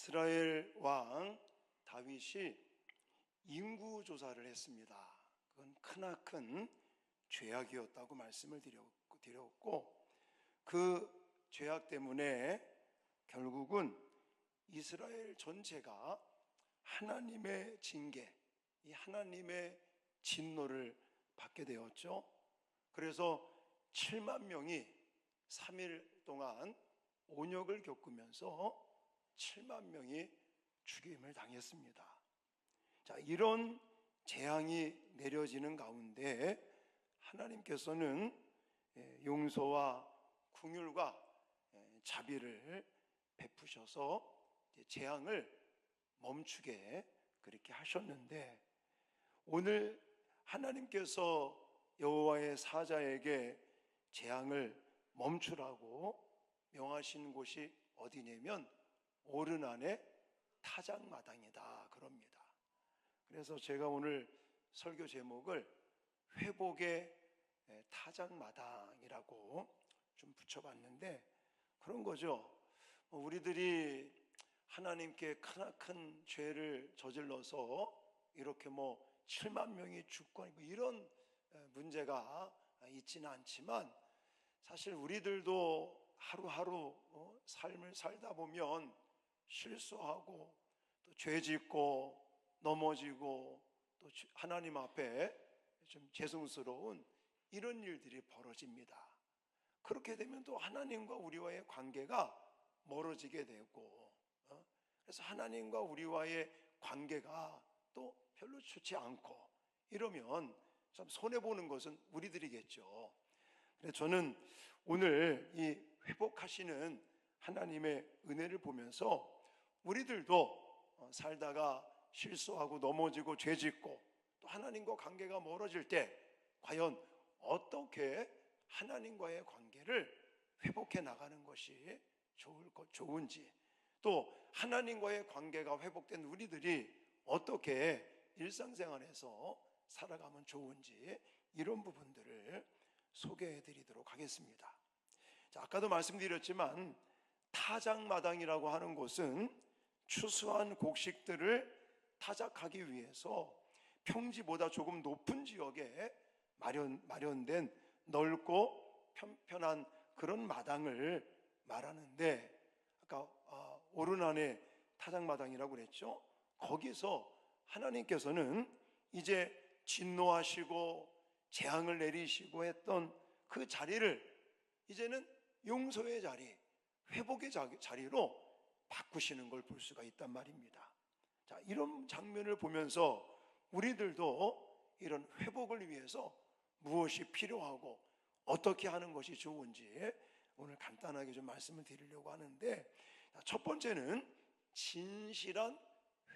이스라엘 왕 다윗이 인구 조사를 했습니다. 그건 크나큰 죄악이었다고 말씀을 드렸고, 그 죄악 때문에 결국은 이스라엘 전체가 하나님의 징계, 이 하나님의 진노를 받게 되었죠. 그래서 7만 명이 3일 동안 온역을 겪으면서 7만 명이 죽임을 당했습니다. 자, 이런 재앙이 내려지는 가운데 하나님께서는 용서와 긍휼과 자비를 베푸셔서 재앙을 멈추게 그렇게 하셨는데, 오늘 하나님께서 여호와의 사자에게 재앙을 멈추라고 명하신 곳이 어디냐면 오르난의 타작마당이다 그럽니다. 그래서 제가 오늘 설교 제목을 회복의 타작마당이라고 좀 붙여봤는데, 그런 거죠. 우리들이 하나님께 크나큰 죄를 저질러서 이렇게 7만 명이 죽고 이런 문제가 있지는 않지만, 사실 우리들도 하루하루 삶을 살다 보면 실수하고 또 죄짓고 넘어지고 또 하나님 앞에 좀 죄송스러운 이런 일들이 벌어집니다. 그렇게 되면 또 하나님과 우리와의 관계가 멀어지게 되고, 그래서 하나님과 우리와의 관계가 또 별로 좋지 않고 이러면 참 손해보는 것은 우리들이겠죠. 그래서 저는 오늘 이 회복하시는 하나님의 은혜를 보면서 우리들도 살다가 실수하고 넘어지고 죄짓고 또 하나님과 관계가 멀어질 때 과연 어떻게 하나님과의 관계를 회복해 나가는 것이 좋은지, 또 하나님과의 관계가 회복된 우리들이 어떻게 일상생활에서 살아가면 좋은지, 이런 부분들을 소개해 드리도록 하겠습니다. 자, 아까도 말씀드렸지만 타작마당이라고 하는 곳은 추수한 곡식들을 타작하기 위해서 평지보다 조금 높은 지역에 마련된 넓고 편편한 그런 마당을 말하는데, 아까 오르난의 타작마당이라고 그랬죠. 거기서 하나님께서는 이제 진노하시고 재앙을 내리시고 했던 그 자리를 이제는 용서의 자리, 회복의 자리로 바꾸시는 걸 볼 수가 있단 말입니다. 자, 이런 장면을 보면서 우리들도 이런 회복을 위해서 무엇이 필요하고 어떻게 하는 것이 좋은지 오늘 간단하게 좀 말씀을 드리려고 하는데, 첫 번째는 진실한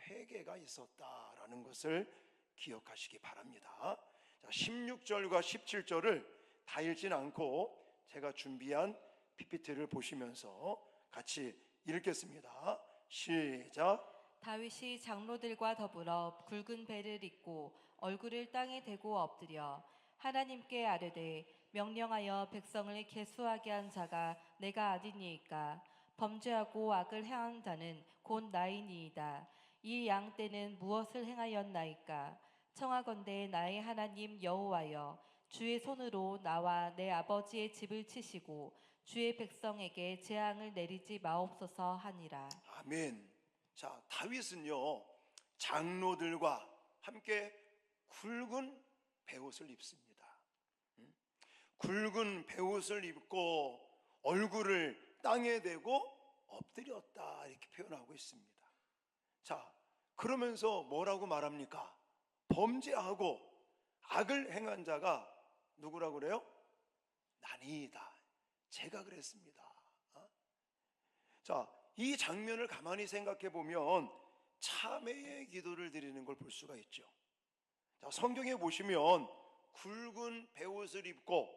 회개가 있었다라는 것을 기억하시기 바랍니다. 자, 16절과 17절을 다 읽진 않고 제가 준비한 PPT를 보시면서 같이 읽겠습니다. 시작. 다윗이 장로들과 더불어 굵은 배를 입고 얼굴을 땅에 대고 엎드려 하나님께 아뢰되, 명령하여 백성을 계수하게 한 자가 내가 아니니이까? 범죄하고 악을 행한 자는 곧 나이니이다. 이 양 떼는 무엇을 행하였나이까? 청하건대 나의 하나님 여호와여, 주의 손으로 나와 내 아버지의 집을 치시고 주의 백성에게 재앙을 내리지 마옵소서 하니라. 아멘. 자, 다윗은요, 장로들과 함께 굵은 베옷을 입습니다. 굵은 베옷을 입고 얼굴을 땅에 대고 엎드렸다, 이렇게 표현하고 있습니다. 자, 그러면서 뭐라고 말합니까? 범죄하고 악을 행한 자가 누구라고 그래요? 나니이다. 제가 그랬습니다. 자, 이 장면을 가만히 생각해 보면 참회의 기도를 드리는 걸 볼 수가 있죠. 자, 성경에 보시면 굵은 베옷을 입고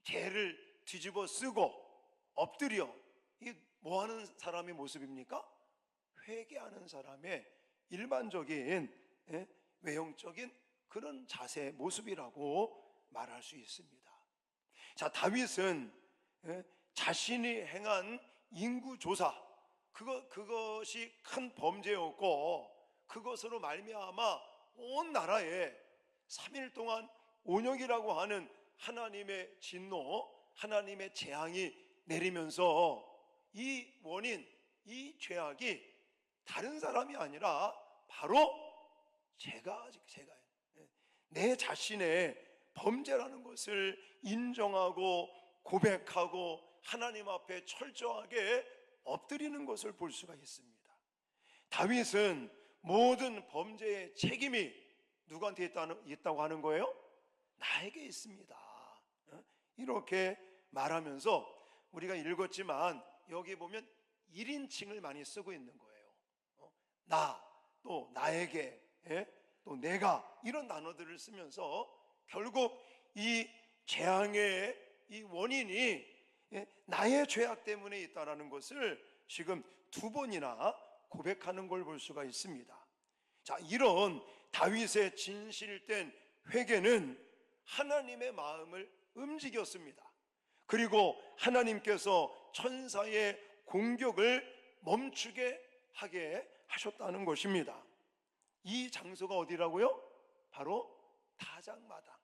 죄를 뒤집어 쓰고 엎드려, 이게 뭐 하는 사람의 모습입니까? 회개하는 사람의 일반적인 외형적인 그런 자세의 모습이라고 말할 수 있습니다. 자, 다윗은 자신이 행한 인구조사, 그것이 큰 범죄였고, 그것으로 말미암아 온 나라에 3일 동안 온역이라고 하는 하나님의 진노, 하나님의 재앙이 내리면서 이 원인, 이 죄악이 다른 사람이 아니라 바로 제가 내 자신의 범죄라는 것을 인정하고 고백하고 하나님 앞에 철저하게 엎드리는 것을 볼 수가 있습니다. 다윗은 모든 범죄의 책임이 누구한테 있다고 하는 거예요? 나에게 있습니다. 이렇게 말하면서 우리가 읽었지만 여기 보면 1인칭을 많이 쓰고 있는 거예요. 나, 또 나에게, 또 내가, 이런 단어들을 쓰면서 결국 이 재앙의 이 원인이 나의 죄악 때문에 있다는 것을 지금 2번이나 고백하는 걸 볼 수가 있습니다. 자, 이런 다윗의 진실된 회개는 하나님의 마음을 움직였습니다. 그리고 하나님께서 천사의 공격을 멈추게 하게 하셨다는 것입니다. 이 장소가 어디라고요? 바로 타작마당,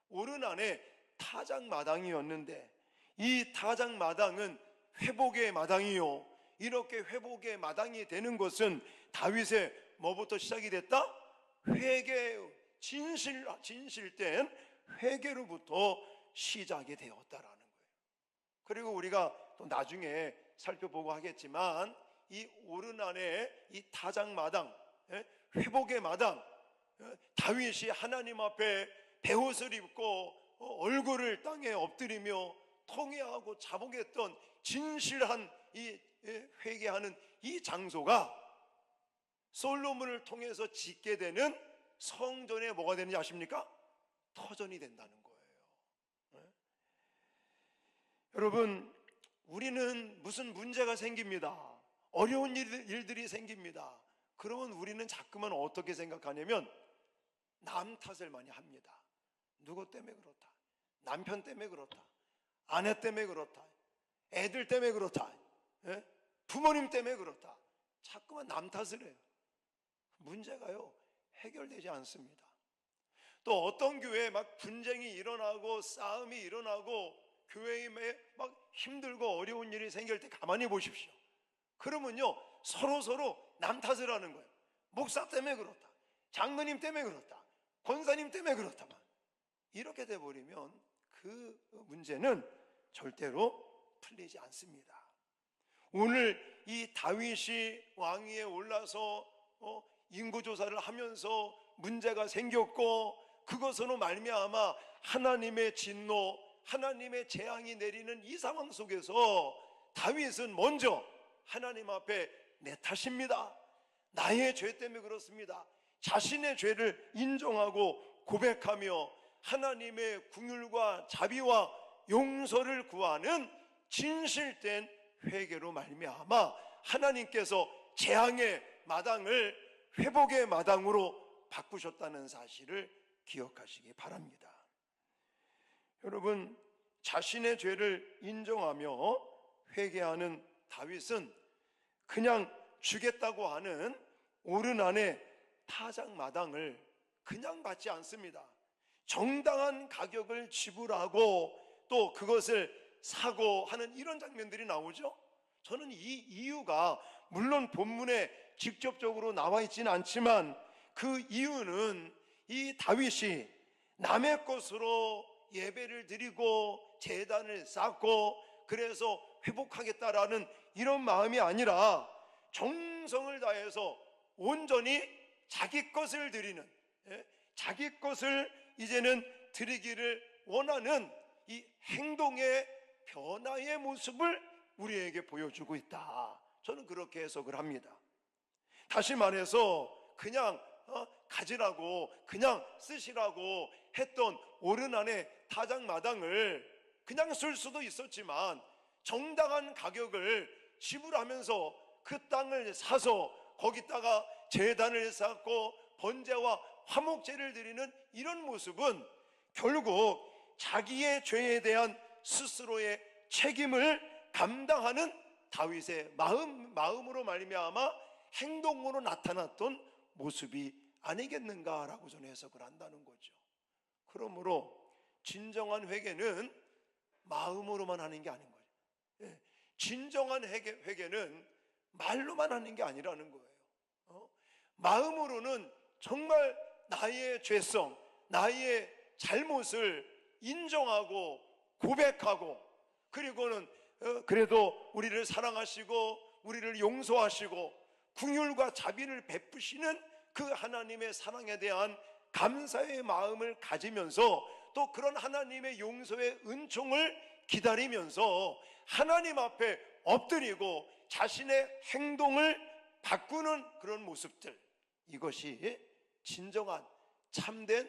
오른 안에 타작마당이었는데, 이 타작마당은 회복의 마당이요, 이렇게 회복의 마당이 되는 것은 다윗의 뭐부터 시작이 됐다? 회개, 진실된 회개로부터 시작이 되었다라는 거예요. 그리고 우리가 또 나중에 살펴보고 하겠지만 이 오른 안에 이 타작마당, 회복의 마당, 다윗이 하나님 앞에 베옷을 입고 얼굴을 땅에 엎드리며 통회하고 자복했던 진실한 이 회개하는 이 장소가 솔로몬을 통해서 짓게 되는 성전에 뭐가 되는지 아십니까? 터전이 된다는 거예요. 여러분, 우리는 무슨 문제가 생깁니다. 어려운 일들이 생깁니다. 그러면 우리는 자꾸만 어떻게 생각하냐면 남 탓을 많이 합니다. 누구 때문에 그렇다, 남편 때문에 그렇다, 아내 때문에 그렇다, 애들 때문에 그렇다, 부모님 때문에 그렇다. 자꾸만 남 탓을 해요. 문제가요, 해결되지 않습니다. 또 어떤 교회에 막 분쟁이 일어나고 싸움이 일어나고 교회에 막 힘들고 어려운 일이 생길 때 가만히 보십시오. 그러면요, 서로 남 탓을 하는 거예요. 목사 때문에 그렇다, 장로님 때문에 그렇다, 권사님 때문에 그렇다만, 이렇게 돼버리면 그 문제는 절대로 풀리지 않습니다. 오늘 이 다윗이 왕위에 올라서 인구조사를 하면서 문제가 생겼고, 그것으로 말미암아 하나님의 진노, 하나님의 재앙이 내리는 이 상황 속에서 다윗은 먼저 하나님 앞에 내 탓입니다, 나의 죄 때문에 그렇습니다, 자신의 죄를 인정하고 고백하며 하나님의 긍휼과 자비와 용서를 구하는 진실된 회개로 말미암아 하나님께서 재앙의 마당을 회복의 마당으로 바꾸셨다는 사실을 기억하시기 바랍니다. 여러분, 자신의 죄를 인정하며 회개하는 다윗은 그냥 주겠다고 하는 오른 안의 타작마당을 그냥 받지 않습니다. 정당한 가격을 지불하고 또 그것을 사고 하는 이런 장면들이 나오죠. 저는 이 이유가 물론 본문에 직접적으로 나와 있지는 않지만 그 이유는 이 다윗이 남의 것으로 예배를 드리고 제단을 쌓고 그래서 회복하겠다라는 이런 마음이 아니라 정성을 다해서 온전히 자기 것을 드리는, 자기 것을 이제는 드리기를 원하는 이 행동의 변화의 모습을 우리에게 보여주고 있다. 저는 그렇게 해석을 합니다. 다시 말해서 그냥 가지라고, 그냥 쓰시라고 했던 오른 안의 타작마당을 그냥 쓸 수도 있었지만 정당한 가격을 지불하면서 그 땅을 사서 거기다가 제단을 쌓고 번제와 화목제를 드리는 이런 모습은 결국 자기의 죄에 대한 스스로의 책임을 감당하는 다윗의 마음으로 말미암아 행동으로 나타났던 모습이 아니겠는가라고 저는 해석을 한다는 거죠. 그러므로 진정한 회개는 마음으로만 하는 게 아닌 거예요. 진정한 회개는 말로만 하는 게 아니라는 거예요. 마음으로는 정말 나의 죄성, 나의 잘못을 인정하고 고백하고, 그리고는 그래도 우리를 사랑하시고 우리를 용서하시고 긍휼과 자비를 베푸시는 그 하나님의 사랑에 대한 감사의 마음을 가지면서, 또 그런 하나님의 용서의 은총을 기다리면서 하나님 앞에 엎드리고 자신의 행동을 바꾸는 그런 모습들, 이것이 진정한 참된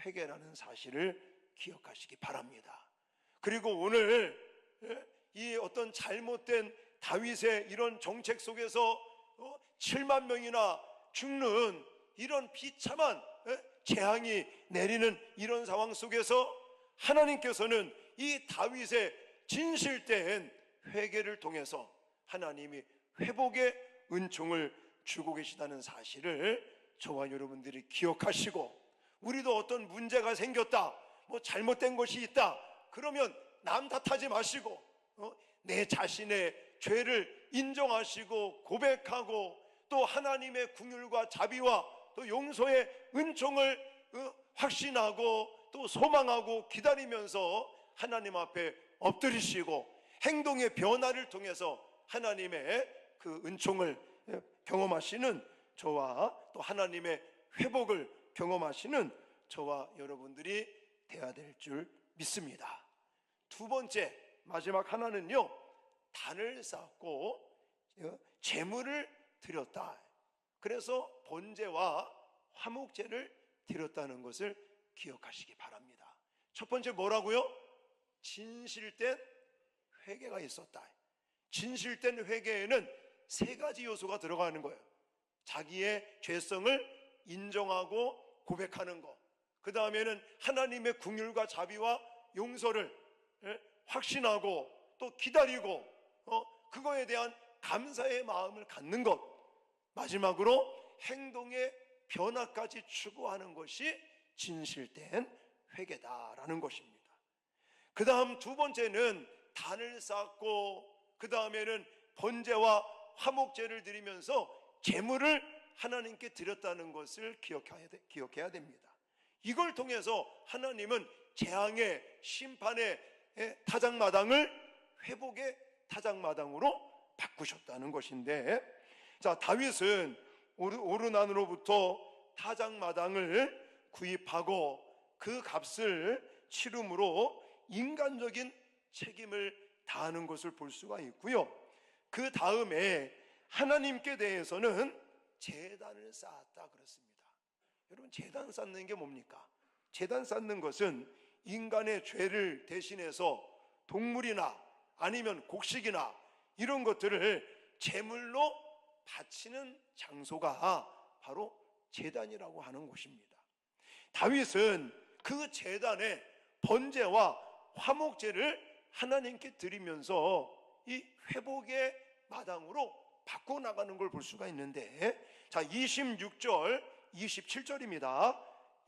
회개라는 사실을 기억하시기 바랍니다. 그리고 오늘 이 어떤 잘못된 다윗의 이런 정책 속에서 7만 명이나 죽는 이런 비참한 재앙이 내리는 이런 상황 속에서 하나님께서는 이 다윗의 진실된 회개를 통해서 하나님이 회복의 은총을 주고 계시다는 사실을 저와 여러분들이 기억하시고, 우리도 어떤 문제가 생겼다, 뭐 잘못된 것이 있다 그러면 남 탓하지 마시고 내 자신의 죄를 인정하시고 고백하고, 또 하나님의 긍휼과 자비와 또 용서의 은총을 확신하고 또 소망하고 기다리면서 하나님 앞에 엎드리시고, 행동의 변화를 통해서 하나님의 그 은총을 경험하시는 저와 또 하나님의 회복을 경험하시는 저와 여러분들이 되어야 될 줄 믿습니다. 두 번째, 마지막 하나는요, 단을 쌓고 제물을 드렸다. 그래서 번제와 화목제를 드렸다는 것을 기억하시기 바랍니다. 첫 번째 뭐라고요? 진실된 회개가 있었다. 진실된 회개에는 세 가지 요소가 들어가는 거예요. 자기의 죄성을 인정하고 고백하는 것, 그 다음에는 하나님의 긍휼과 자비와 용서를 확신하고 또 기다리고 그거에 대한 감사의 마음을 갖는 것, 마지막으로 행동의 변화까지 추구하는 것이 진실된 회개다라는 것입니다. 그 다음 두 번째는 단을 쌓고, 그 다음에는 번제와 화목제를 드리면서 제물을 하나님께 드렸다는 것을 기억해야 됩니다. 이걸 통해서 하나님은 재앙의 심판의 타작마당을 회복의 타작마당으로 바꾸셨다는 것인데, 자, 다윗은 오르난으로부터 타작마당을 구입하고 그 값을 치름으로 인간적인 책임을 다하는 것을 볼 수가 있고요. 그 다음에 하나님께 대해서는 제단을 쌓았다 그렇습니다. 여러분, 제단 쌓는 게 뭡니까? 제단 쌓는 것은 인간의 죄를 대신해서 동물이나 아니면 곡식이나 이런 것들을 제물로 바치는 장소가 바로 제단이라고 하는 곳입니다. 다윗은 그 제단에 번제와 화목제를 하나님께 드리면서 이 회복의 마당으로 바꿔나가는 걸 볼 수가 있는데, 자, 26절 27절입니다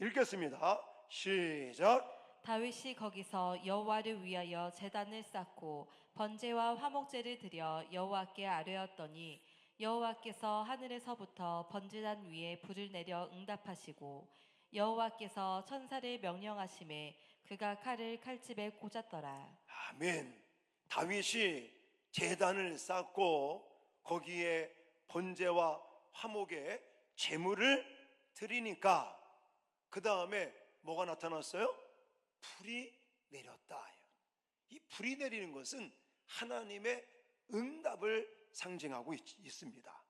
읽겠습니다. 시작. 다윗이 거기서 여호와를 위하여 제단을 쌓고 번제와 화목제를 드려 여호와께 아뢰었더니 여호와께서 하늘에서부터 번제단 위에 불을 내려 응답하시고 여호와께서 천사를 명령하심에 그가 칼을 칼집에 꽂았더라. 아멘. 다윗이 제단을 쌓고 거기에 번제와 화목에 제물을 드리니까 그 다음에 뭐가 나타났어요? 불이 내렸다. 이 불이 내리는 것은 하나님의 응답을 상징하고 있습니다.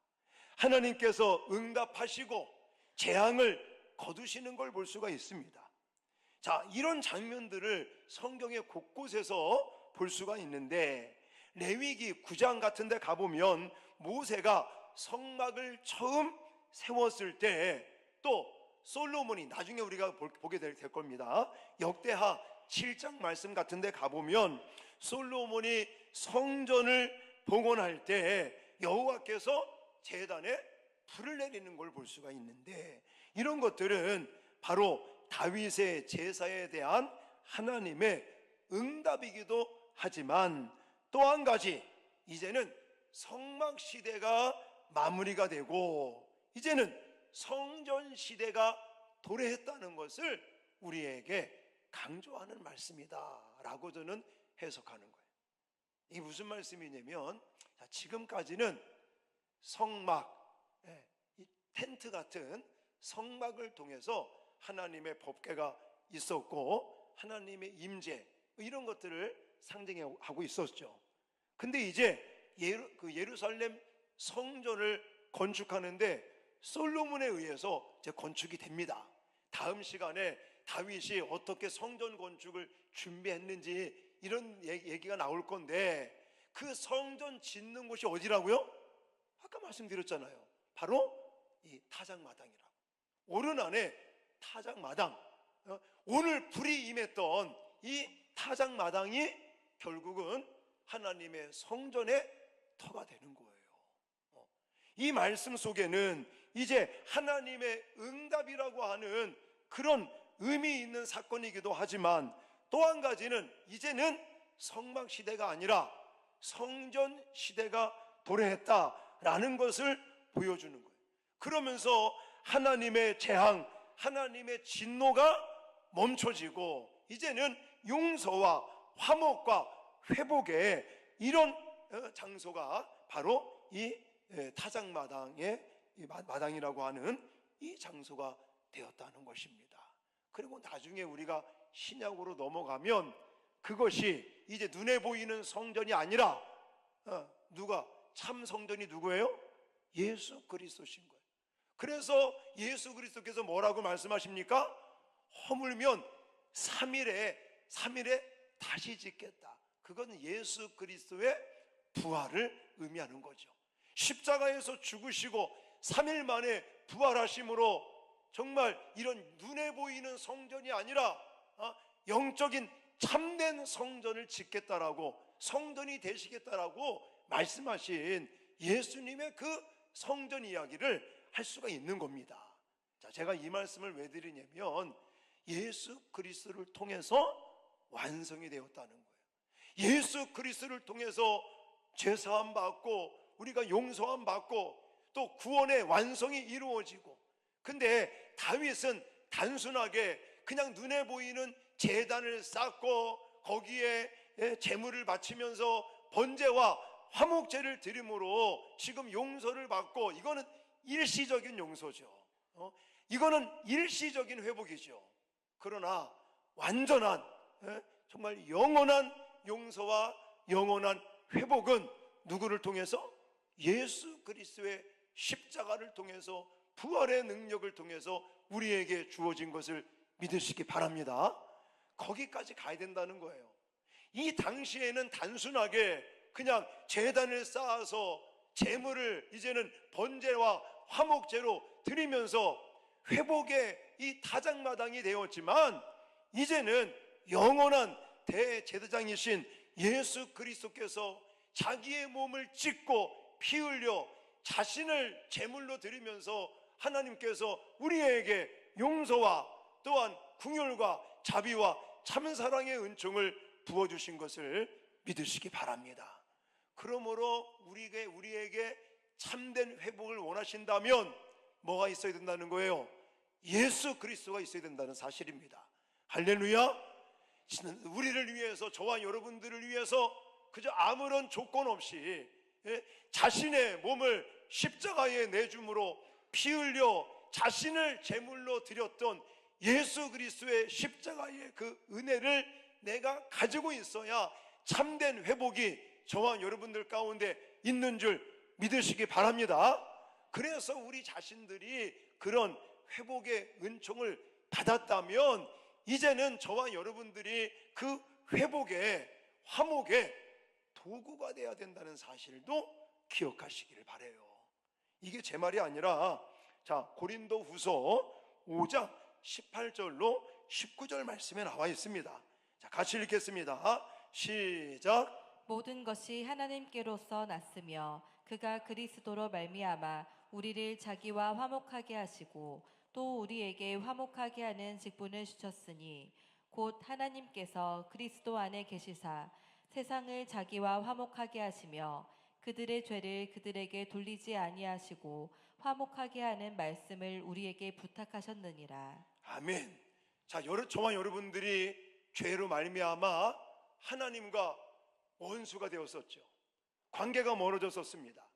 하나님께서 응답하시고 재앙을 거두시는 걸 볼 수가 있습니다. 자, 이런 장면들을 성경의 곳곳에서 볼 수가 있는데, 레위기 9장 같은 데 가보면 모세가 성막을 처음 세웠을 때, 또 솔로몬이 나중에 우리가 보게 될 겁니다. 역대하 7장 말씀 같은 데 가보면 솔로몬이 성전을 봉헌할 때 여호와께서 제단에 불을 내리는 걸 볼 수가 있는데, 이런 것들은 바로 다윗의 제사에 대한 하나님의 응답이기도 하지만, 또 한 가지, 이제는 성막 시대가 마무리가 되고 이제는 성전 시대가 도래했다는 것을 우리에게 강조하는 말씀이다 라고 저는 해석하는 거예요. 이게 무슨 말씀이냐면, 지금까지는 성막, 이 텐트 같은 성막을 통해서 하나님의 법궤가 있었고 하나님의 임재, 이런 것들을 상징하고 있었죠. 근데 이제 예루살렘 성전을 건축하는데 솔로몬에 의해서 이제 건축이 됩니다. 다음 시간에 다윗이 어떻게 성전 건축을 준비했는지 이런 얘기가 나올 건데, 그 성전 짓는 곳이 어디라고요? 아까 말씀드렸잖아요. 바로 이 타작마당이라고. 오른 안에 타작마당, 오늘 불이 임했던 이 타작마당이 결국은 하나님의 성전의 터가 되는 거예요. 이 말씀 속에는 이제 하나님의 응답이라고 하는 그런 의미 있는 사건이기도 하지만, 또 한 가지는 이제는 성막 시대가 아니라 성전 시대가 도래했다라는 것을 보여주는 거예요. 그러면서 하나님의 재앙, 하나님의 진노가 멈춰지고 이제는 용서와 화목과 회복의 이런 장소가 바로 이 타작마당의 마당이라고 하는 이 장소가 되었다는 것입니다. 그리고 나중에 우리가 신약으로 넘어가면 그것이 이제 눈에 보이는 성전이 아니라 누가 참 성전이 누구예요? 예수 그리스도신 거예요. 그래서 예수 그리스도께서 뭐라고 말씀하십니까? 허물면 3일에 다시 짓겠다. 그건 예수 그리스도의 부활을 의미하는 거죠. 십자가에서 죽으시고 3일 만에 부활하심으로 정말 이런 눈에 보이는 성전이 아니라 영적인 참된 성전을 짓겠다라고, 성전이 되시겠다라고 말씀하신 예수님의 그 성전 이야기를 할 수가 있는 겁니다. 자, 제가 이 말씀을 왜 드리냐면, 예수 그리스도를 통해서 완성이 되었다는 거예요. 예수 그리스도를 통해서 죄사함 받고 우리가 용서함 받고 또 구원의 완성이 이루어지고, 근데 다윗은 단순하게 그냥 눈에 보이는 제단을 쌓고 거기에 제물을 바치면서 번제와 화목제를 드림으로 지금 용서를 받고, 이거는 일시적인 용서죠. 이거는 일시적인 회복이죠. 그러나 완전한, 정말 영원한 용서와 영원한 회복은 누구를 통해서? 예수 그리스도의 십자가를 통해서, 부활의 능력을 통해서 우리에게 주어진 것을 믿으시기 바랍니다. 거기까지 가야 된다는 거예요. 이 당시에는 단순하게 그냥 제단을 쌓아서 제물을 이제는 번제와 화목제로 드리면서 회복의 이 타작마당이 되었지만, 이제는 영원한 대제사장이신 예수 그리스도께서 자기의 몸을 찢고 피 흘려 자신을 제물로 드리면서 하나님께서 우리에게 용서와 또한 긍휼과 자비와 참사랑의 은총을 부어주신 것을 믿으시기 바랍니다. 그러므로 우리에게 참된 회복을 원하신다면 뭐가 있어야 된다는 거예요? 예수 그리스도가 있어야 된다는 사실입니다. 할렐루야. 우리를 위해서, 저와 여러분들을 위해서 그저 아무런 조건 없이 자신의 몸을 십자가에 내줌으로 피 흘려 자신을 제물로 드렸던 예수 그리스도의 십자가의 그 은혜를 내가 가지고 있어야 참된 회복이 저와 여러분들 가운데 있는 줄 믿으시기 바랍니다. 그래서 우리 자신들이 그런 회복의 은총을 받았다면 이제는 저와 여러분들이 그 회복의 화목의 도구가 돼야 된다는 사실도 기억하시기를 바라요. 이게 제 말이 아니라 고린도 후서 5장 18절로 19절 말씀에 나와 있습니다. 같이 읽겠습니다. 시작. 모든 것이 하나님께로서 났으며 그가 그리스도로 말미암아 우리를 자기와 화목하게 하시고 또 우리에게 화목하게 하는 직분을 주셨으니 곧 하나님께서 그리스도 안에 계시사 세상을 자기와 화목하게 하시며 그들의 죄를 그들에게 돌리지 아니하시고 화목하게 하는 말씀을 우리에게 부탁하셨느니라. 아멘. 자, 저와 여러분들이 죄로 말미암아 하나님과 원수가 되었었죠. 관계가 멀어졌었습니다.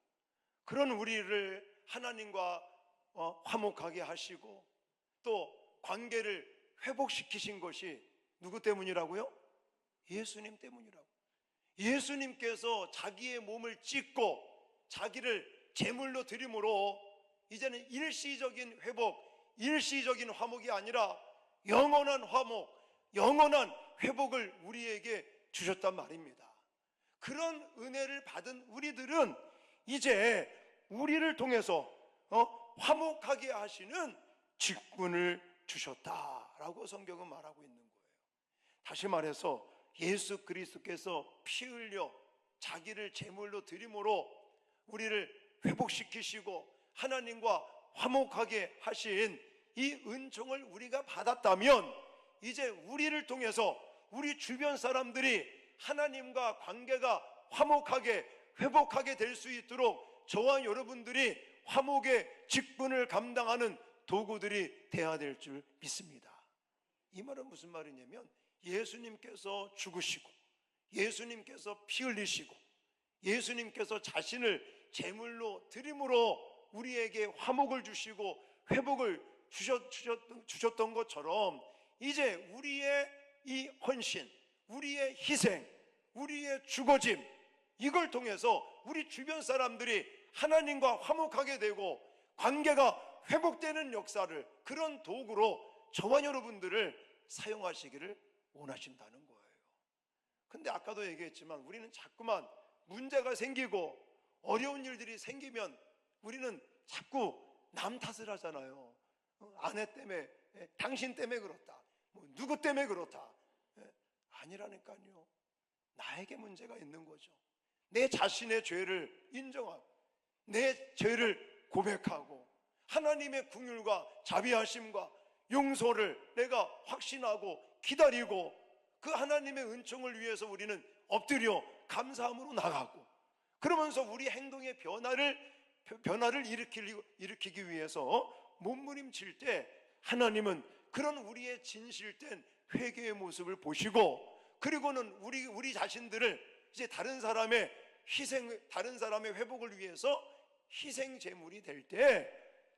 그런 우리를 하나님과 화목하게 하시고 또 관계를 회복시키신 것이 누구 때문이라고요? 예수님 때문이라고. 예수님께서 자기의 몸을 찢고 자기를 제물로 드림으로 이제는 일시적인 회복, 일시적인 화목이 아니라 영원한 화목, 영원한 회복을 우리에게 주셨단 말입니다. 그런 은혜를 받은 우리들은 이제 우리를 통해서 화목하게 하시는 직분을 주셨다라고 성경은 말하고 있는 거예요. 다시 말해서 예수 그리스도께서 피 흘려 자기를 제물로 드림으로 우리를 회복시키시고 하나님과 화목하게 하신 이 은총을 우리가 받았다면 이제 우리를 통해서 우리 주변 사람들이 하나님과 관계가 화목하게 회복하게 될 수 있도록 저와 여러분들이 화목의 직분을 감당하는 도구들이 되어야 될 줄 믿습니다. 이 말은 무슨 말이냐면 예수님께서 죽으시고 예수님께서 피 흘리시고 예수님께서 자신을 제물로 드림으로 우리에게 화목을 주시고 회복을 주셨던 것처럼 이제 우리의 이 헌신, 우리의 희생, 우리의 죽어짐 이걸 통해서 우리 주변 사람들이 하나님과 화목하게 되고 관계가 회복되는 역사를 그런 도구로 저와 여러분들을 사용하시기를 원하신다는 거예요. 근데 아까도 얘기했지만 우리는 자꾸만 문제가 생기고 어려운 일들이 생기면 우리는 자꾸 남 탓을 하잖아요. 아내 때문에, 당신 때문에 그렇다, 누구 때문에 그렇다. 아니라니까요. 나에게 문제가 있는 거죠. 내 자신의 죄를 인정하고 내 죄를 고백하고 하나님의 긍휼과 자비하심과 용서를 내가 확신하고 기다리고 그 하나님의 은총을 위해서 우리는 엎드려 감사함으로 나가고 그러면서 우리 행동의 변화를 일으키기 위해서 몸부림칠 때 하나님은 그런 우리의 진실된 회개의 모습을 보시고 그리고는 우리 자신들을 이제 다른 사람의 회복을 위해서 희생 제물이 될 때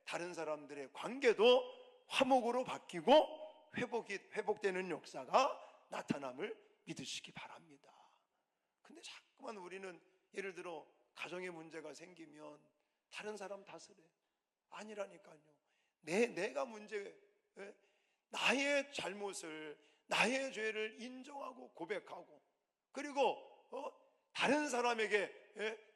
다른 사람들의 관계도 화목으로 바뀌고 회복되는 역사가 나타남을 믿으시기 바랍니다. 근데 자꾸만 우리는 예를 들어 가정에 문제가 생기면 다른 사람 탓을 해. 아니라니까요. 내가 나의 잘못을 나의 죄를 인정하고 고백하고 그리고 다른 사람에게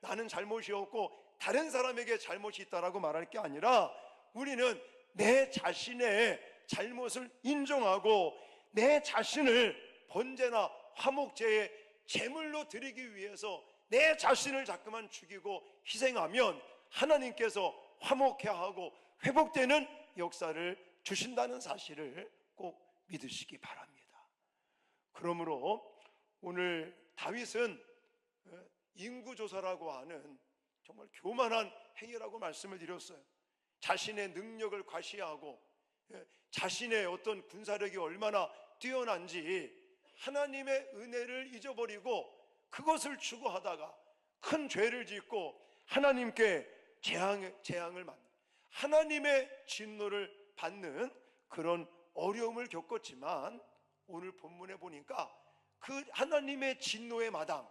나는 잘못이 없고 다른 사람에게 잘못이 있다라고 말할 게 아니라 우리는 내 자신의 잘못을 인정하고 내 자신을 번제나 화목제의 제물로 드리기 위해서 내 자신을 자꾸만 죽이고 희생하면 하나님께서 화목해 하고 회복되는 역사를 주신다는 사실을 꼭 믿으시기 바랍니다. 그러므로 오늘 다윗은 인구조사라고 하는 정말 교만한 행위라고 말씀을 드렸어요. 자신의 능력을 과시하고 자신의 어떤 군사력이 얼마나 뛰어난지 하나님의 은혜를 잊어버리고 그것을 추구하다가 큰 죄를 짓고 하나님께 재앙을 받는 하나님의 진노를 받는 그런 어려움을 겪었지만 오늘 본문에 보니까 그 하나님의 진노의 마당,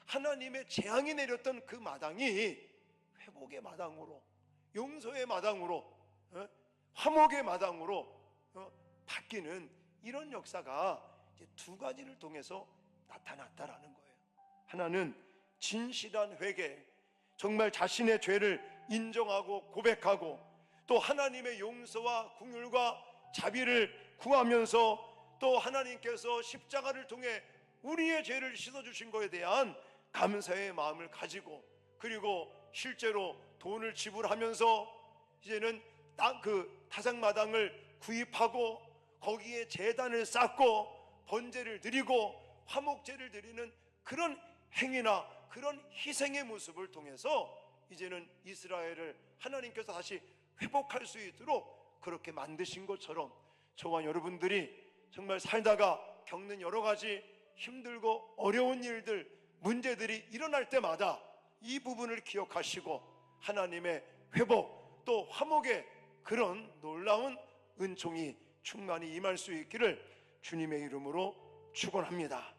하나님의 재앙이 내렸던 그 마당이 회복의 마당으로, 용서의 마당으로, 화목의 마당으로 바뀌는 이런 역사가 이제 두 가지를 통해서 나타났다라는 거예요. 하나는 진실한 회개, 정말 자신의 죄를 인정하고 고백하고 또 하나님의 용서와 긍휼과 자비를 구하면서 또 하나님께서 십자가를 통해 우리의 죄를 씻어주신 것에 대한 감사의 마음을 가지고, 그리고 실제로 돈을 지불하면서 이제는 그 타작마당을 구입하고 거기에 제단을 쌓고 번제를 드리고 화목제를 드리는 그런 행위나 그런 희생의 모습을 통해서 이제는 이스라엘을 하나님께서 다시 회복할 수 있도록 그렇게 만드신 것처럼, 저와 여러분들이 정말 살다가 겪는 여러 가지 힘들고 어려운 일들, 문제들이 일어날 때마다 이 부분을 기억하시고 하나님의 회복 또 화목의 그런 놀라운 은총이 충만히 임할 수 있기를 주님의 이름으로 축원합니다.